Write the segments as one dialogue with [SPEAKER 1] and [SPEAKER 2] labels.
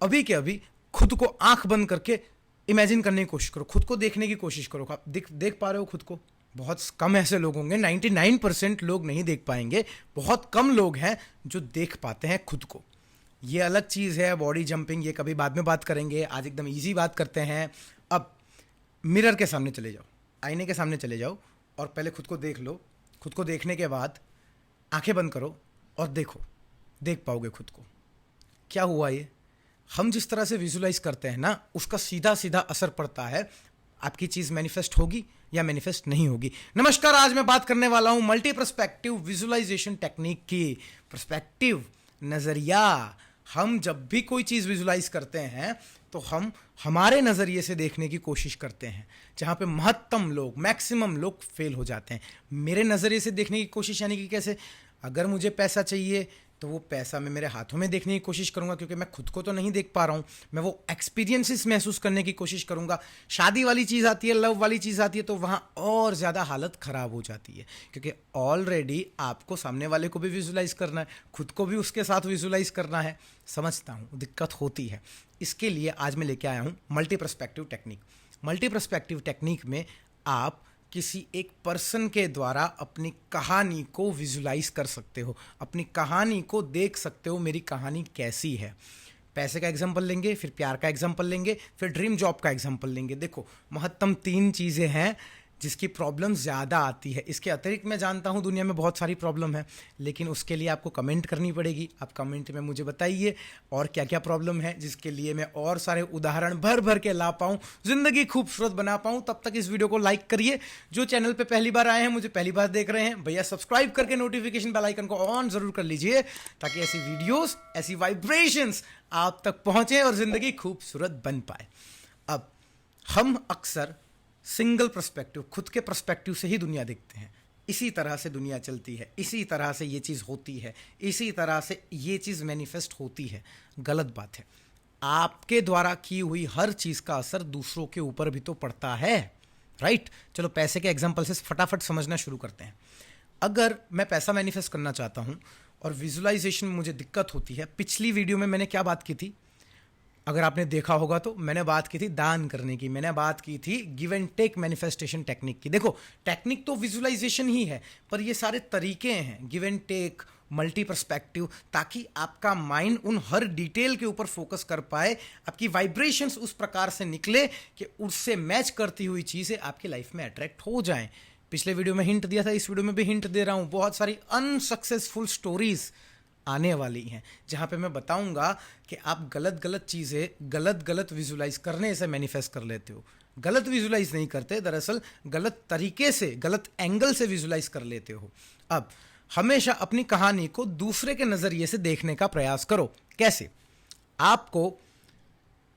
[SPEAKER 1] अभी के अभी खुद को आंख बंद करके इमेजिन करने की कोशिश करो, खुद को देखने की कोशिश करो। आप देख पा रहे हो खुद को? बहुत कम ऐसे लोग होंगे, 99% लोग नहीं देख पाएंगे। बहुत कम लोग हैं जो देख पाते हैं खुद को। ये अलग चीज़ है, बॉडी जंपिंग, ये कभी बाद में बात करेंगे। आज एकदम ईजी बात करते हैं। अब मिरर के सामने चले जाओ, आईने के सामने चले जाओ और पहले खुद को देख लो। खुद को देखने के बाद आंखें बंद करो और देखो, देख पाओगे खुद को। क्या हुआ? ये हम जिस तरह से विजुलाइज करते हैं ना, उसका सीधा सीधा असर पड़ता है। आपकी चीज़ मैनिफेस्ट होगी या मैनिफेस्ट नहीं होगी। नमस्कार, आज मैं बात करने वाला हूं मल्टी पर्सपेक्टिव विजुलाइजेशन टेक्निक की। पर्सपेक्टिव, नज़रिया। हम जब भी कोई चीज़ विजुलाइज करते हैं तो हम हमारे नज़रिए से देखने की कोशिश करते हैं, जहाँ पे महत्तम लोग, मैक्सिमम लोग फेल हो जाते हैं। मेरे नज़रिए से देखने की कोशिश यानी कि कैसे? अगर मुझे पैसा चाहिए तो वो पैसा मैं मेरे हाथों में देखने की कोशिश करूंगा, क्योंकि मैं खुद को तो नहीं देख पा रहा हूँ। मैं वो एक्सपीरियंसेस महसूस करने की कोशिश करूंगा। शादी वाली चीज़ आती है, लव वाली चीज़ आती है, तो वहाँ और ज़्यादा हालत ख़राब हो जाती है, क्योंकि ऑलरेडी आपको सामने वाले को भी विजुलाइज करना है, खुद को भी उसके साथ विजुलाइज करना है। समझता हूँ दिक्कत होती है। इसके लिए आज मैं लेके आया हूँ multi perspective technique. Multi perspective technique में आप किसी एक पर्सन के द्वारा अपनी कहानी को विजुलाइज कर सकते हो, अपनी कहानी को देख सकते हो। मेरी कहानी कैसी है? पैसे का एग्जांपल लेंगे, फिर प्यार का एग्जांपल लेंगे, फिर ड्रीम जॉब का एग्जांपल लेंगे। देखो, महत्तम 3 चीज़ें हैं जिसकी प्रॉब्लम ज़्यादा आती है। इसके अतिरिक्त मैं जानता हूँ दुनिया में बहुत सारी प्रॉब्लम है, लेकिन उसके लिए आपको कमेंट करनी पड़ेगी। आप कमेंट में मुझे बताइए और क्या क्या प्रॉब्लम है, जिसके लिए मैं और सारे उदाहरण भर भर के ला पाऊँ, ज़िंदगी खूबसूरत बना पाऊँ। तब तक इस वीडियो को लाइक करिए। जो चैनल पर पहली बार आए हैं, मुझे पहली बार देख रहे हैं, भैया सब्सक्राइब करके नोटिफिकेशन बेल आइकन को ऑन ज़रूर कर लीजिए, ताकि ऐसी वीडियोज़, ऐसी वाइब्रेशंस आप तक पहुँचें और ज़िंदगी खूबसूरत बन पाए। अब हम अक्सर सिंगल पर्सपेक्टिव, खुद के पर्सपेक्टिव से ही दुनिया देखते हैं। इसी तरह से दुनिया चलती है, इसी तरह से ये चीज़ होती है, इसी तरह से ये चीज़ मैनिफेस्ट होती है। गलत बात है। आपके द्वारा की हुई हर चीज़ का असर दूसरों के ऊपर भी तो पड़ता है, राइट? चलो पैसे के एग्जाम्पल से फटाफट समझना शुरू करते हैं। अगर मैं पैसा मैनिफेस्ट करना चाहता हूँ और विजुलाइजेशन में मुझे दिक्कत होती है, पिछली वीडियो में मैंने क्या बात की थी? अगर आपने देखा होगा तो मैंने बात की थी दान करने की, मैंने बात की थी give and take manifestation technique की। देखो, टेक्निक तो विजुलाइजेशन ही है, पर ये सारे तरीके हैं, give and take, multi perspective, ताकि आपका माइंड उन हर डिटेल के ऊपर फोकस कर पाए, आपकी वाइब्रेशंस उस प्रकार से निकले कि उससे मैच करती हुई चीज़ें आपकी लाइफ में अट्रैक्ट हो जाएं। पिछले वीडियो में हिंट दिया था, इस वीडियो में भी हिंट दे रहा हूँ। बहुत सारी अनसक्सेसफुल स्टोरीज आने वाली हैं, जहाँ पे मैं बताऊंगा कि आप गलत गलत चीज़ें गलत गलत विजुलाइज करने से मैनिफेस्ट कर लेते हो। गलत विजुलाइज नहीं करते, दरअसल गलत तरीके से, गलत एंगल से विजुलाइज कर लेते हो। अब हमेशा अपनी कहानी को दूसरे के नज़रिए से देखने का प्रयास करो। कैसे? आपको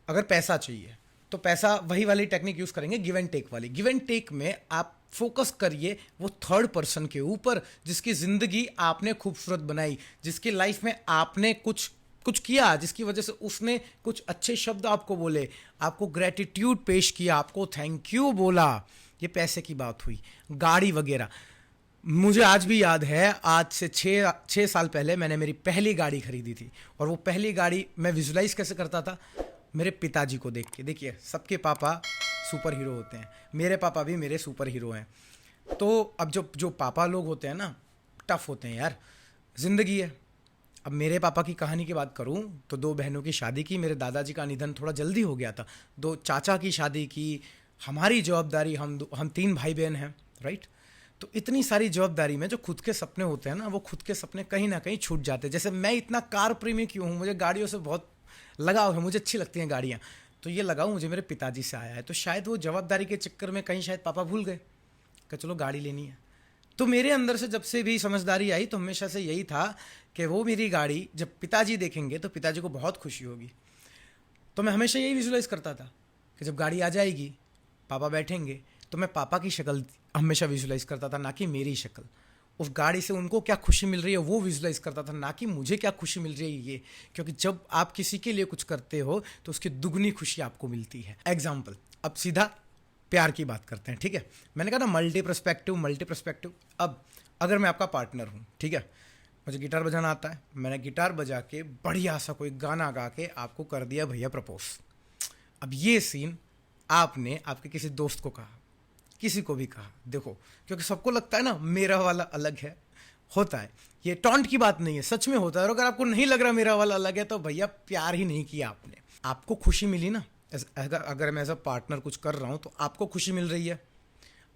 [SPEAKER 1] अगर पैसा चाहिए तो पैसा, वही वाली टेक्निक यूज़ करेंगे, गिव एंड टेक वाली। गिव एंड टेक में आप फोकस करिए वो थर्ड पर्सन के ऊपर, जिसकी ज़िंदगी आपने खूबसूरत बनाई, जिसकी लाइफ में आपने कुछ किया, जिसकी वजह से उसने कुछ अच्छे शब्द आपको बोले, आपको ग्रेटिट्यूड पेश किया, आपको थैंक यू बोला। ये पैसे की बात हुई। गाड़ी वगैरह, मुझे आज भी याद है, आज से 6 साल पहले मैंने मेरी पहली गाड़ी खरीदी थी। और वो पहली गाड़ी मैं विजुलाइज कैसे करता था? मेरे पिताजी को देख के। देखिए, सबके पापा सुपर हीरो होते हैं, मेरे पापा भी मेरे सुपर हीरो हैं। तो अब जो पापा लोग होते हैं ना, टफ होते हैं यार, ज़िंदगी है। अब मेरे पापा की कहानी की बात करूं तो 2 बहनों की शादी की, मेरे दादाजी का निधन थोड़ा जल्दी हो गया था, 2 चाचा की शादी की, हमारी जवाबदारी, हम 3 भाई बहन हैं, राइट? तो इतनी सारी जवाबदारी में जो खुद के सपने होते हैं ना, वो खुद के सपने कहीं ना कहीं छूट जाते हैं। जैसे मैं इतना कार प्रेमी क्यों हूँ, मुझे गाड़ियों से बहुत लगाव है, मुझे अच्छी लगती हैं गाड़ियाँ, तो ये लगाव मुझे मेरे पिताजी से आया है। तो शायद वो जवाबदारी के चक्कर में कहीं शायद पापा भूल गए कि चलो गाड़ी लेनी है। तो मेरे अंदर से जब से भी समझदारी आई तो हमेशा से यही था कि वो मेरी गाड़ी जब पिताजी देखेंगे तो पिताजी को बहुत खुशी होगी। तो मैं हमेशा यही विजुलाइज करता था कि जब गाड़ी आ जाएगी, पापा बैठेंगे, तो मैं पापा की शक्ल हमेशा विजुलाइज करता था, ना कि मेरी शक्ल। उस गाड़ी से उनको क्या खुशी मिल रही है वो विजुलाइज करता था, ना कि मुझे क्या खुशी मिल रही है ये। क्योंकि जब आप किसी के लिए कुछ करते हो तो उसकी दुगनी खुशी आपको मिलती है। एग्जाम्पल, अब सीधा प्यार की बात करते हैं, ठीक है? मैंने कहा ना मल्टी पर्सपेक्टिव। अब अगर मैं आपका पार्टनर हूँ, ठीक है, मुझे गिटार बजाना आता है, मैंने गिटार बजा के बढ़िया सा कोई गाना गा के आपको कर दिया भैया प्रपोज। अब ये सीन आपने आपके किसी दोस्त को कहा, किसी को भी कहा, देखो क्योंकि सबको लगता है ना मेरा वाला अलग है, होता है, ये टॉन्ट की बात नहीं है, सच में होता है। और अगर आपको नहीं लग रहा मेरा वाला अलग है तो भैया प्यार ही नहीं किया आपने। आपको खुशी मिली ना, अगर मैं एज अ पार्टनर कुछ कर रहा हूं तो आपको खुशी मिल रही है,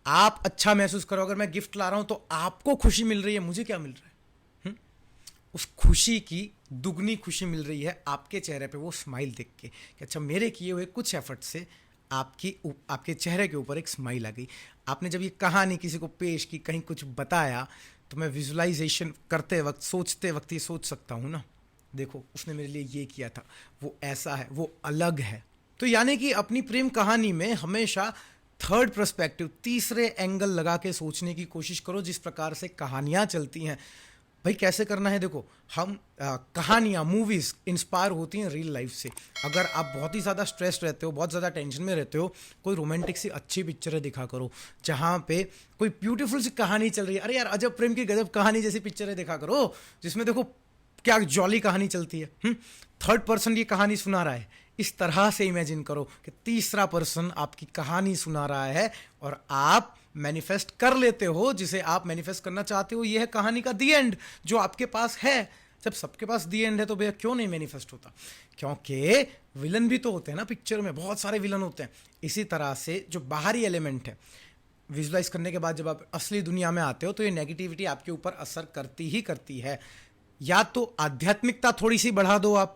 [SPEAKER 1] आप अच्छा महसूस करो। अगर मैं गिफ्ट ला रहा हूं तो आपको खुशी मिल रही है, मुझे क्या मिल रहा है? उस खुशी की दुगनी खुशी मिल रही है आपके चेहरे पे वो स्माइल देख के कि अच्छा मेरे किए हुए कुछ एफर्ट से आपके चेहरे के ऊपर एक स्माइल आ गई। आपने जब ये कहानी किसी को पेश की, कहीं कुछ बताया, तो मैं विजुलाइजेशन करते वक्त, सोचते वक्त ये सोच सकता हूँ ना, देखो उसने मेरे लिए ये किया था, वो ऐसा है, वो अलग है। तो यानी कि अपनी प्रेम कहानी में हमेशा थर्ड पर्सपेक्टिव, तीसरे एंगल लगा के सोचने की कोशिश करो। जिस प्रकार से कहानियाँ चलती हैं भाई, कैसे करना है, देखो हम कहानियाँ, मूवीज़ इंस्पायर होती हैं रियल लाइफ से। अगर आप बहुत ही ज़्यादा स्ट्रेस रहते हो, बहुत ज़्यादा टेंशन में रहते हो, कोई रोमांटिक सी अच्छी पिक्चरें दिखा करो जहाँ पे कोई ब्यूटीफुल सी कहानी चल रही है। अरे यार अजब प्रेम की गजब कहानी जैसी पिक्चरें दिखा करो जिसमें देखो क्या जॉली कहानी चलती है। थर्ड पर्सन ये कहानी सुना रहा है, इस तरह से इमेजिन करो कि तीसरा पर्सन आपकी कहानी सुना रहा है और आप मैनिफेस्ट कर लेते हो जिसे आप मैनिफेस्ट करना चाहते हो। यह है कहानी का दी एंड जो आपके पास है। जब सबके पास दी एंड है तो भैया क्यों नहीं मैनिफेस्ट होता? क्योंकि विलन भी तो होते हैं ना पिक्चर में, बहुत सारे विलन होते हैं। इसी तरह से जो बाहरी एलिमेंट है, विजुलाइज करने के बाद जब आप असली दुनिया में आते हो तो ये नेगेटिविटी आपके ऊपर असर करती ही करती है। या तो आध्यात्मिकता थोड़ी सी बढ़ा दो आप,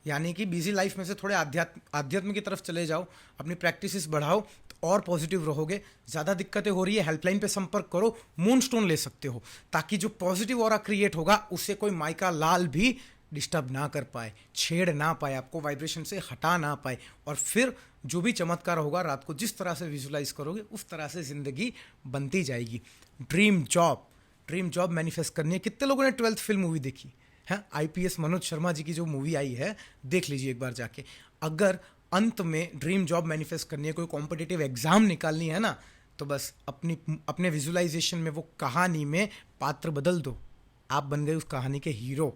[SPEAKER 1] यानी कि बिजी लाइफ में से थोड़े आध्यात्म की तरफ चले जाओ, अपनी प्रैक्टिसेस बढ़ाओ तो और पॉजिटिव रहोगे। ज़्यादा दिक्कतें हो रही है, हेल्पलाइन पे संपर्क करो, मून स्टोन ले सकते हो, ताकि जो पॉजिटिव ऑरा क्रिएट होगा उससे कोई माइका लाल भी डिस्टर्ब ना कर पाए, छेड़ ना पाए, आपको वाइब्रेशन से हटा ना पाए। और फिर जो भी चमत्कार होगा, रात को जिस तरह से विजुलाइज करोगे उस तरह से ज़िंदगी बनती जाएगी। ड्रीम जॉब मैनिफेस्ट करनी है। कितने लोगों ने 12th फेल मूवी देखी है? IPS मनोज शर्मा जी की जो मूवी आई है, देख लीजिए एक बार जाके। अगर अंत में ड्रीम जॉब मैनिफेस्ट करनी है, कोई कॉम्पिटिटिव एग्जाम निकालनी है ना, तो बस अपने विजुलाइजेशन में वो कहानी में पात्र बदल दो, आप बन गए उस कहानी के हीरो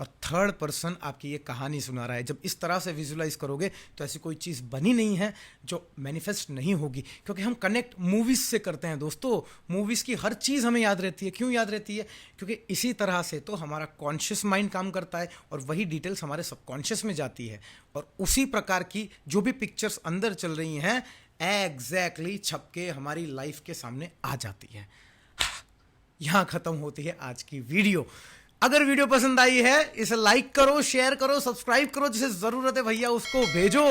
[SPEAKER 1] और थर्ड पर्सन आपकी ये कहानी सुना रहा है। जब इस तरह से विजुलाइज करोगे तो ऐसी कोई चीज़ बनी नहीं है जो मैनिफेस्ट नहीं होगी, क्योंकि हम कनेक्ट मूवीज़ से करते हैं दोस्तों। मूवीज़ की हर चीज़ हमें याद रहती है। क्यों याद रहती है? क्योंकि इसी तरह से तो हमारा कॉन्शियस माइंड काम करता है और वही डिटेल्स हमारे सबकॉन्शियस में जाती है और उसी प्रकार की जो भी पिक्चर्स अंदर चल रही हैं एग्जैक्टली छप के हमारी लाइफ के सामने आ जाती है। यहाँ ख़त्म होती है आज की वीडियो। अगर वीडियो पसंद आई है इसे लाइक करो, शेयर करो, सब्सक्राइब करो, जिसे जरूरत है भैया उसको भेजो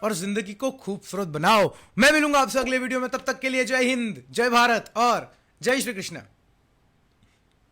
[SPEAKER 1] और जिंदगी को खूबसूरत बनाओ। मैं मिलूंगा आपसे अगले वीडियो में, तब तक के लिए जय हिंद, जय भारत और जय श्री कृष्ण।